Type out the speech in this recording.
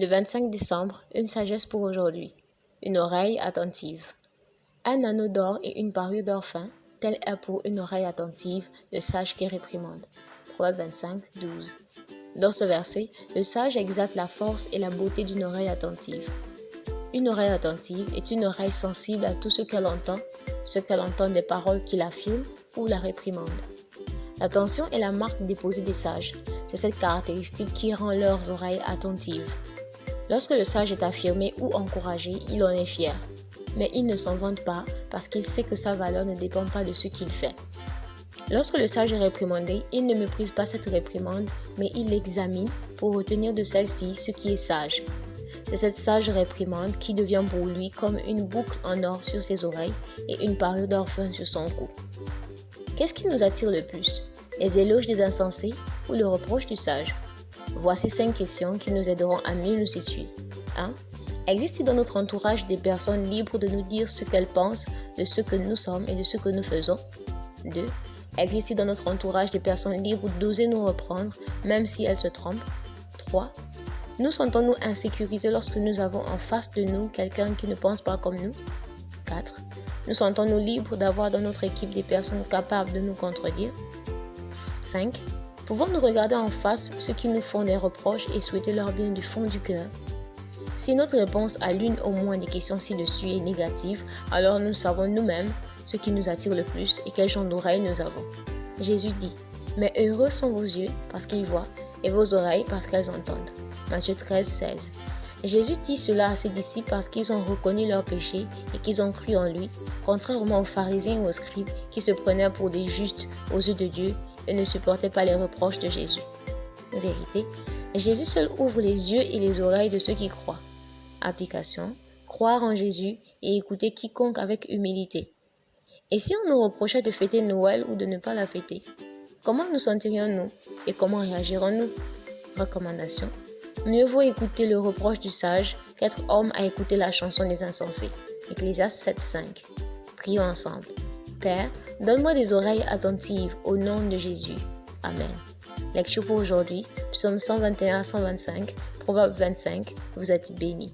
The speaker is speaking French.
Le 25 décembre, une sagesse pour aujourd'hui. Une oreille attentive. Un anneau d'or et une parure d'or fin, tel est pour une oreille attentive le sage qui réprimande. Proverbe 25, 12. Dans ce verset, le sage exalte la force et la beauté d'une oreille attentive. Une oreille attentive est une oreille sensible à tout ce qu'elle entend des paroles qui l'affirment ou la réprimandent. L'attention est la marque déposée des sages. C'est cette caractéristique qui rend leurs oreilles attentives. Lorsque le sage est affirmé ou encouragé, il en est fier. Mais il ne s'en vante pas parce qu'il sait que sa valeur ne dépend pas de ce qu'il fait. Lorsque le sage est réprimandé, il ne méprise pas cette réprimande, mais il l'examine pour retenir de celle-ci ce qui est sage. C'est cette sage réprimande qui devient pour lui comme une boucle en or sur ses oreilles et une parure d'or fin sur son cou. Qu'est-ce qui nous attire le plus? Les éloges des insensés ou le reproche du sage? Voici 5 questions qui nous aideront à mieux nous situer. 1. Existe-t-il dans notre entourage des personnes libres de nous dire ce qu'elles pensent de ce que nous sommes et de ce que nous faisons? 2. Existe-t-il dans notre entourage des personnes libres d'oser nous reprendre, même si elles se trompent? 3. Nous sentons-nous insécurisés lorsque nous avons en face de nous quelqu'un qui ne pense pas comme nous? 4. Nous sentons-nous libres d'avoir dans notre équipe des personnes capables de nous contredire? 5. Pouvons-nous regarder en face ceux qui nous font des reproches et souhaiter leur bien du fond du cœur? Si notre réponse à l'une au moins des questions ci-dessus est négative, alors nous savons nous-mêmes ce qui nous attire le plus et quel genre d'oreilles nous avons. Jésus dit, « Mais heureux sont vos yeux parce qu'ils voient et vos oreilles parce qu'elles entendent. » Matthieu 13, 16. Jésus dit cela à ses disciples parce qu'ils ont reconnu leurs péchés et qu'ils ont cru en lui, contrairement aux pharisiens et aux scribes qui se prenaient pour des justes aux yeux de Dieu et ne supportaient pas les reproches de Jésus. Vérité, Jésus seul ouvre les yeux et les oreilles de ceux qui croient. Application, croire en Jésus et écouter quiconque avec humilité. Et si on nous reprochait de fêter Noël ou de ne pas la fêter, comment nous sentirions-nous et comment réagirons-nous? Recommandation. Mieux vaut écouter le reproche du sage qu'être homme à écouter la chanson des insensés. Ecclésiaste 7.5. Prions ensemble. Père, donne-moi des oreilles attentives au nom de Jésus. Amen. Lecture pour aujourd'hui, Psaume 121 à 125, Proverbe 25. Vous êtes bénis.